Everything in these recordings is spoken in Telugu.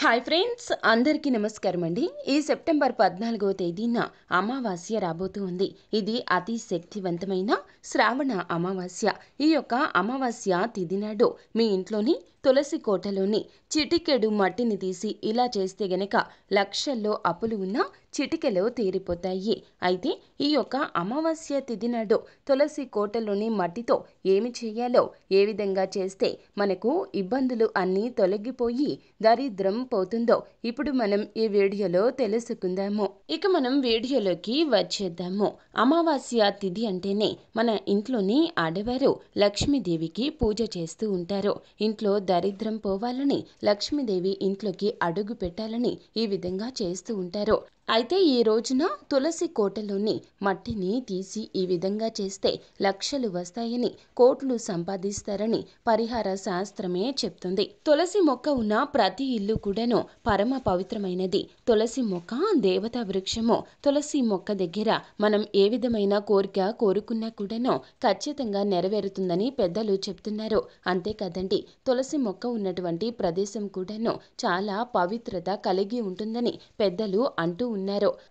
హాయ్ ఫ్రెండ్స్, అందరికీ నమస్కారం అండి. ఈ సెప్టెంబర్ 14వ తేదీన అమావాస్య రాబోతూ ఉంది. ఇది అతి శక్తివంతమైన శ్రావణ అమావాస్య. ఈ యొక్క అమావాస్య తిథి నాడు మీ ఇంట్లోని తులసి కోటలోని చిటికెడు మట్టిని తీసి ఇలా చేస్తే గనక లక్షల్లో అప్పులు ఉన్న చిటికెలో తీరిపోతాయి. అయితే ఈ యొక్క అమావాస్య తిథి నాడు తులసి కోటలోని మట్టితో ఏమి చేయాలో, ఏ విధంగా చేస్తే మనకు ఇబ్బందులు అన్నీ తొలగిపోయి దరిద్రం పోతుందో ఇప్పుడు మనం ఈ వీడియోలో తెలుసుకుందాము. ఇక మనం వీడియోలోకి వచ్చేద్దాము. అమావాస్య తిథి అంటేనే మన ఇంట్లోని ఆడవారు లక్ష్మీదేవికి పూజ చేస్తూ ఉంటారు. ఇంట్లో దరిద్రం పోవాలని, లక్ష్మీదేవి ఇంట్లోకి అడుగు పెట్టాలని ఈ విధంగా చేస్తూ ఉంటారు. అయితే ఈ రోజున తులసి కోటలోని మట్టిని తీసి ఈ విధంగా చేస్తే లక్షలు వస్తాయని, కోట్లు సంపాదిస్తారని పరిహార శాస్త్రమే చెప్తుంది. తులసి మొక్క ఉన్న ప్రతి ఇల్లు కూడాను పరమ పవిత్రమైనది. తులసి మొక్క దేవతా వృక్షము. తులసి మొక్క దగ్గర మనం ఏ విధమైన కోరిక కోరుకున్నా కూడాను ఖచ్చితంగా నెరవేరుతుందని పెద్దలు చెప్తున్నారు. అంతేకాదండి, తులసి మొక్క ఉన్నటువంటి ప్రదేశం కూడాను చాలా పవిత్రత కలిగి ఉంటుందని పెద్దలు అంటూ ఉన్నారు.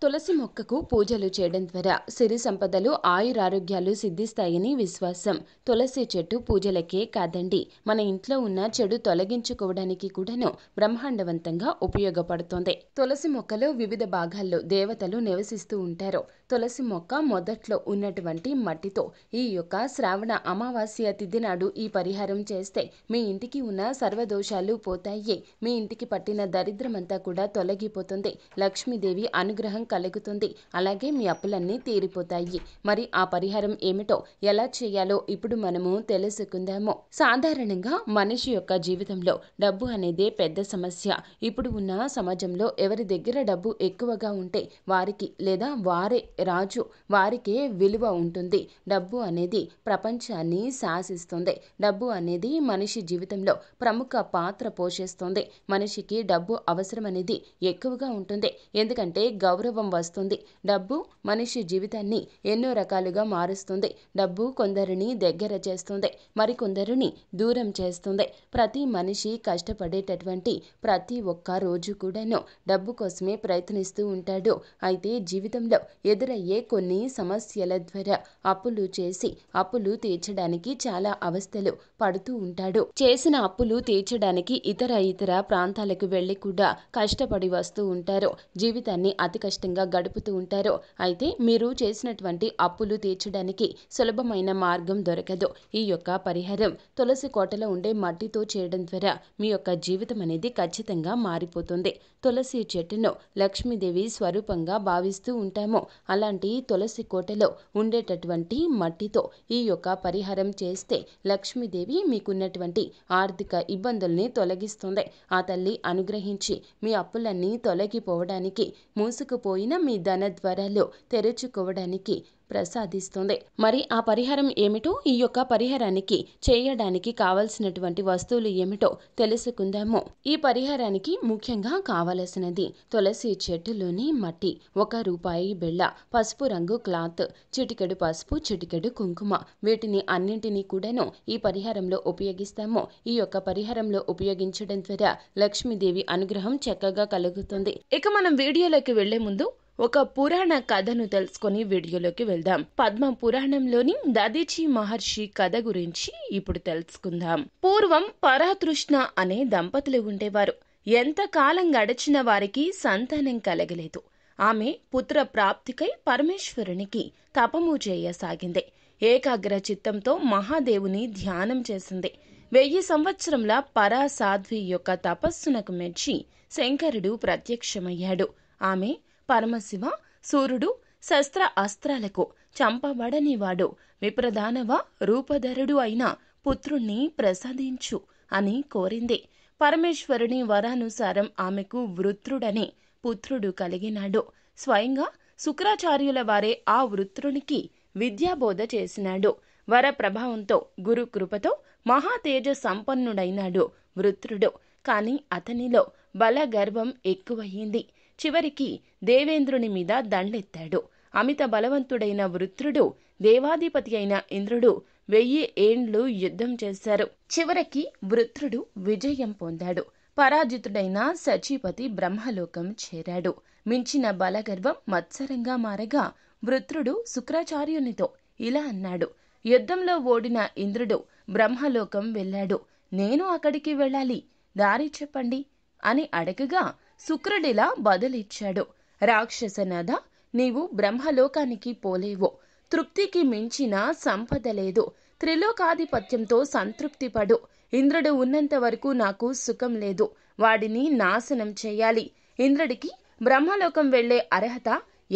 తులసి మొక్కకు పూజలు చేయడం ద్వారా సిరి సంపదలు, ఆయురారోగ్యాలు సిద్ధిస్తాయని విశ్వాసం. తులసి చెట్టు పూజలకే కాదండి, మన ఇంట్లో ఉన్న చెడు తొలగించుకోవడానికి కూడాను బ్రహ్మాండవంతంగా ఉపయోగపడుతుంది. తులసి మొక్కలో వివిధ భాగాల్లో దేవతలు నివసిస్తూ ఉంటారు. తులసి మొక్క మొదట్లో ఉన్నటువంటి మట్టితో ఈ యొక్క శ్రావణ అమావాస్య తిథి నాడు ఈ పరిహారం చేస్తే మీ ఇంటికి ఉన్న సర్వదోషాలు పోతాయి. మీ ఇంటికి పట్టిన దరిద్రమంతా కూడా తొలగిపోతుంది. లక్ష్మీదేవి అనుగ్రహం కలుగుతుంది. అలాగే మీ అప్పులన్నీ తీరిపోతాయి. మరి ఆ పరిహారం ఏమిటో, ఎలా చేయాలో ఇప్పుడు మనము తెలుసుకుందాము. సాధారణంగా మనిషి యొక్క జీవితంలో డబ్బు అనేది పెద్ద సమస్య. ఇప్పుడు ఉన్న సమాజంలో ఎవరి దగ్గర డబ్బు ఎక్కువగా ఉంటే వారికి, లేదా వారే రాజు, వారికే విలువ ఉంటుంది. డబ్బు అనేది ప్రపంచాన్ని శాసిస్తుంది. డబ్బు అనేది మనిషి జీవితంలో ప్రముఖ పాత్ర పోషిస్తుంది. మనిషికి డబ్బు అవసరం అనేది ఎక్కువగా ఉంటుంది. ఎందుకంటే గౌరవం వస్తుంది. డబ్బు మనిషి జీవితాన్ని ఎన్నో రకాలుగా మారుస్తుంది. డబ్బు కొందరిని దగ్గర చేస్తుంది, మరికొందరిని దూరం చేస్తుంది. ప్రతి మనిషి కష్టపడేటటువంటి ప్రతి ఒక్క రోజు కూడాను డబ్బు కోసమే ప్రయత్నిస్తూ ఉంటాడు. అయితే జీవితంలో ఎదురయ్యే కొన్ని సమస్యల ద్వారా అప్పులు చేసి అప్పులు తీర్చడానికి చాలా అవస్థలు పడుతూ ఉంటాడు. చేసిన అప్పులు తీర్చడానికి ఇతర ప్రాంతాలకు వెళ్లి కూడా కష్టపడి వస్తూ ఉంటారు. జీవితాన్ని అతి కష్టంగా గడుపుతూ ఉంటారు. అయితే మీరు చేసినటువంటి అప్పులు తీర్చడానికి సులభమైన మార్గం దొరకదు. ఈ యొక్క పరిహారం తులసి కోటలో ఉండే మట్టితో చేయడం ద్వారా మీ యొక్క జీవితం అనేది ఖచ్చితంగా మారిపోతుంది. తులసి చెట్టును లక్ష్మీదేవి స్వరూపంగా భావిస్తూ ఉంటాము. అలాంటి తులసి కోటలో ఉండేటటువంటి మట్టితో ఈ యొక్క పరిహారం చేస్తే లక్ష్మీదేవి మీకున్నటువంటి ఆర్థిక ఇబ్బందుల్ని తొలగిస్తుంది. ఆ తల్లి అనుగ్రహించి మీ అప్పులన్నీ తొలగిపోవడానికి, మూసుకుపోయిన మీ ధన ద్వారాలు తెరుచుకోవడానికి ప్రసాదిస్తుంది. మరి ఆ పరిహారం ఏమిటో, ఈ యొక్క పరిహారానికి చేయడానికి కావలసినటువంటి వస్తువులు ఏమిటో తెలుసుకుందాము. ఈ పరిహారానికి ముఖ్యంగా కావలసినది తులసి చెట్టులోని మట్టి, 1 రూపాయి బిళ్ళ, పసుపు రంగు క్లాత్, చిటికెడు పసుపు, చిటికెడు కుంకుమ. వీటిని అన్నింటినీ కూడాను ఈ పరిహారంలో ఉపయోగిస్తాము. ఈ యొక్క పరిహారంలో ఉపయోగించడం ద్వారా లక్ష్మీదేవి అనుగ్రహం చక్కగా కలుగుతుంది. ఇక మనం వీడియోలోకి వెళ్లే ముందు ఒక పురాణ కథను తెలుసుకొని వీడియోలోకి వెళ్దాం. పద్మ పురాణంలోని దధీచి మహర్షి కథ గురించి ఇప్పుడు తెలుసుకుందాం. పూర్వం పరాతృష్ణ అనే దంపతులు ఉండేవారు. ఎంతకాలం గడిచిన వారికి సంతానం కలగలేదు. ఆమె పుత్ర ప్రాప్తికై పరమేశ్వరునికి తపము చేయసాగింది. ఏకాగ్ర చిత్తంతో మహాదేవుని ధ్యానం చేసింది. 1000 సంవత్సరంల పరాసాధ్వి యొక్క తపస్సునకు మెచ్చి శంకరుడు ప్రత్యక్షమయ్యాడు. ఆమె పరమశివ, సూర్యుడు శస్త్ర అస్త్రాలకు చంపబడనివాడు, విప్రదానవ రూపధరుడు అయిన పుత్రుణ్ణి ప్రసాదించు అని కోరింది. పరమేశ్వరుని వరానుసారం ఆమెకు వృత్రుడనే పుత్రుడు కలిగినాడు. స్వయంగా శుక్రాచార్యుల వారే ఆ వృత్రునికి విద్యాబోధ చేసినాడు. వర ప్రభావంతో, గురు కృపతో మహాతేజ సంపన్నుడైనాడు వృత్రుడు. కాని అతనిలో బలగర్వం ఎక్కువయింది. చివరికి దేవేంద్రుని మీద దండెత్తాడు. అమిత బలవంతుడైన వృత్రుడు దేవాధిపతి అయిన ఇంద్రుడు 1000 ఏండ్లు యుద్ధం చేశారు. చివరికి వృత్రుడు విజయం పొందాడు. పరాజితుడైన సచీపతి బ్రహ్మలోకం చేరాడు. మించిన బలగర్వం మత్సరంగా మారగా వృత్రుడు శుక్రాచార్యునితో ఇలా అన్నాడు: యుద్ధంలో ఓడిన ఇంద్రుడు బ్రహ్మలోకం వెళ్ళాడు. నేను అక్కడికి వెళ్ళాలి, దారి చెప్పండి అని అడగగా శుక్రుడిలా బదులిచ్చాడు: రాక్షసనాథ, నీవు బ్రహ్మలోకానికి పోలేవు. తృప్తికి మించిన సంపద లేదు. త్రిలోకాధిపత్యంతో సంతృప్తిపడు. ఇంద్రుడు ఉన్నంత వరకు నాకు సుఖం లేదు. వాడిని నాశనం చెయ్యాలి. ఇంద్రుడికి బ్రహ్మలోకం వెళ్లే అర్హత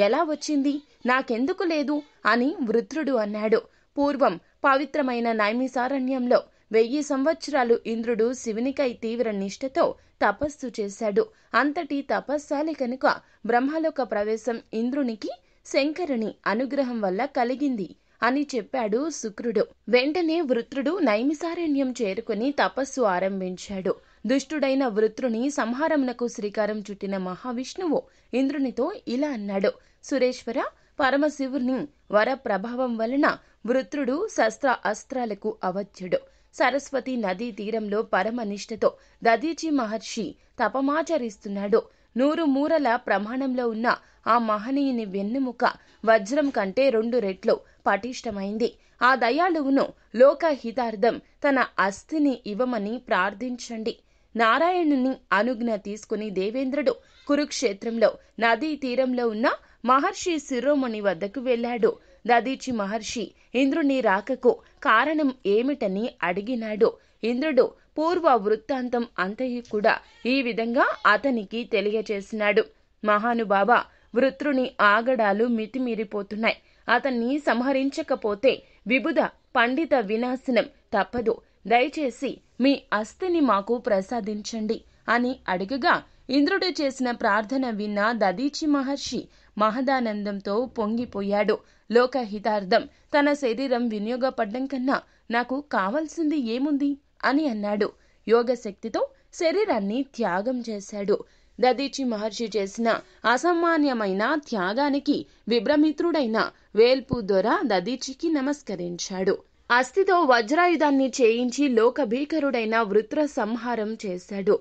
ఎలా వచ్చింది? నాకెందుకు లేదు అని వృత్రుడు అన్నాడు. పూర్వం పవిత్రమైన నైమిసారణ్యంలో 1000 సంవత్సరాలు ఇంద్రుడు శివునికై తీవ్ర నిష్ఠతో తపస్సు చేశాడు. అంతటి తపస్శాలి కనుక బ్రహ్మలోక ప్రవేశం ఇంద్రునికి శంకరుని అనుగ్రహం వల్ల కలిగింది అని చెప్పాడు శుక్రుడు. వెంటనే వృత్రుడు నైమిసారణ్యం చేరుకుని తపస్సు ఆరంభించాడు. దుష్టుడైన వృత్రుని సంహారమునకు శ్రీకారం చుట్టిన మహావిష్ణువు ఇంద్రునితో ఇలా అన్నాడు: సురేశ్వర, పరమశివుని వర ప్రభావం వలన వృత్రుడు శస్త్ర అస్త్రాలకు అవధ్యుడు. సరస్వతి నదీ తీరంలో పరమనిష్టతో దదీచి మహర్షి తపమాచరిస్తున్నాడు. 100 మూరల ప్రమాణంలో ఉన్న ఆ మహనీయుని వెన్నెముక వజ్రం కంటే 2 రెట్లు పటిష్టమైంది. ఆ దయాళువును లోకహితార్థం తన అస్థిని ఇవ్వమని ప్రార్థించండి. నారాయణుని అనుజ్ఞ తీసుకుని దేవేంద్రుడు కురుక్షేత్రంలో నదీ తీరంలో ఉన్న మహర్షి శిరోమణి వద్దకు వెళ్ళాడు. దదీచి మహర్షి ఇంద్రుని రాకకు కారణం ఏమిటని అడిగినాడు. ఇంద్రుడు పూర్వ వృత్తాంతం అంతయు కూడా ఈ విధంగా అతనికి తెలియచేసినాడు. మహానుభావ, వృత్రుని ఆగడాలు మితిమీరిపోతున్నాయి. అతన్ని సంహరించకపోతే విబుధ పండిత వినాశనం తప్పదు. దయచేసి మీ అస్థిని మాకు ప్రసాదించండి అని అడుగగా ఇంద్రుడు చేసిన ప్రార్థన విన్న దదీచి మహర్షి మహదానందంతో పొంగిపోయాడు. లోకహితార్థం తన శరీరం వినియోగపడ్డం కన్నా నాకు కావాల్సింది ఏముంది అని అన్నాడు. యోగశక్తితో శరీరాన్ని త్యాగం చేశాడు. దదీచి మహర్షి చేసిన అసామాన్యమైన త్యాగానికి విభ్రమిత్రుడైన వేల్పు దొర దదీచికి నమస్కరించాడు. అస్థితో వజ్రాయుధాన్ని చేయించి లోకభీకరుడైన వృత్ర సంహారం చేశాడు.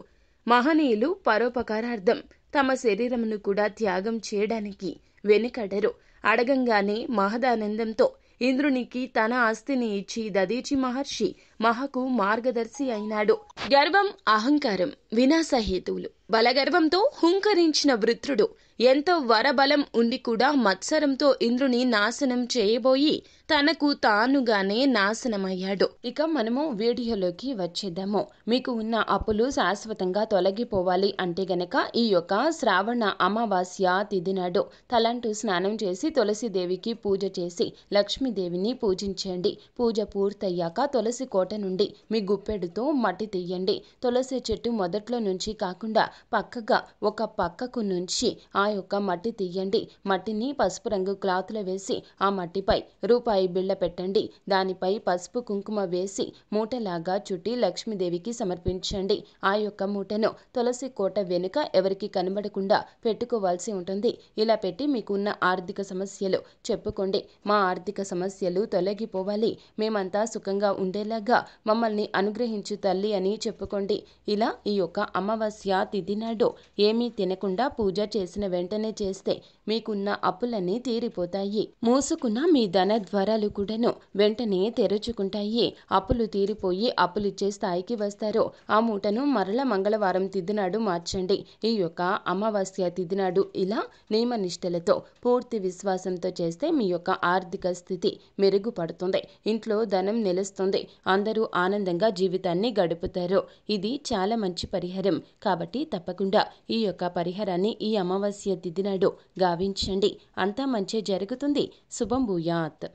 మహనీయులు పరోపకారార్థం తమ శరీరమును కూడా త్యాగం చేయడానికి వెనుకడరు. అడగంగానే మహదానందంతో ఇంద్రునికి తన అస్థిని ఇచ్చి దదీచి మహర్షి మహకు మార్గదర్శి అయినాడు. గర్వం, అహంకారం వినాశహేతువులు. బలగర్వంతో హుంకరించిన వృత్రుడు ఎంతో వరబలం ఉండి కూడా మత్సరంతో ఇంద్రుని నాశనం చేయబోయి తనకు తానుగానే నాశనమయ్యాడు. ఇక మనము వీడియోలోకి వచ్చేద్దాము. మీకు ఉన్న అప్పులు శాశ్వతంగా తొలగిపోవాలి అంటే గనక ఈ యొక్క శ్రావణ అమావాస్య తిథి నాడు తలంటు స్నానం చేసి తులసిదేవికి పూజ చేసి లక్ష్మీదేవిని పూజించండి. పూజ పూర్తయ్యాక తులసి కోట నుండి మీ గుప్పెడుతో మట్టి తీయండి. తులసి చెట్టు మొదట్లో నుంచి కాకుండా పక్కగా ఒక పక్కకు నుంచి ఆ యొక్క మట్టి తీయండి. మట్టిని పసుపు రంగు క్లాత్లో వేసి ఆ మట్టిపై రూపాయి బిళ్ళ పెట్టండి. దానిపై పసుపు కుంకుమ వేసి మూటలాగా చుట్టి లక్ష్మీదేవికి సమర్పించండి. ఆ యొక్క మూటను తులసి కోట వెనుక ఎవరికి కనబడకుండా పెట్టుకోవాల్సి ఉంటుంది. ఇలా పెట్టి మీకున్న ఆర్థిక సమస్యలు చెప్పుకోండి. మా ఆర్థిక సమస్యలు తొలగిపోవాలి, మేమంతా సుఖంగా ఉండేలాగా మమ్మల్ని అనుగ్రహించు తల్లి అని చెప్పుకోండి. ఇలా ఈ యొక్క అమావాస్య తిథి నాడు ఏమీ తినకుండా పూజ చేసిన వెంటనే చేస్తే మీకున్న అప్పులన్నీ తీరిపోతాయి. మూసుకున్న మీ ధన ద్వారాలు కూడాను వెంటనే తెరుచుకుంటాయి. అప్పులు తీరిపోయి అప్పులిచ్చే స్థాయికి వస్తారు. ఆ మూటను మరల మంగళవారం తిథి నాడు మార్చండి. ఈ యొక్క అమావాస్య తిథి నాడు ఇలా నియమనిష్టలతో పూర్తి విశ్వాసంతో చేస్తే మీ యొక్క ఆర్థిక స్థితి మెరుగుపడుతుంది. ఇంట్లో ధనం నిలుస్తుంది. అందరూ ఆనందంగా జీవితాన్ని గడుపుతారు. ఇది చాలా మంచి పరిహారం కాబట్టి తప్పకుండా ఈ యొక్క పరిహారాన్ని ఈ అమావాస్య తిథి నాడు గావించండి. అంతా మంచి జరుగుతుంది. శుభం భూయాత్.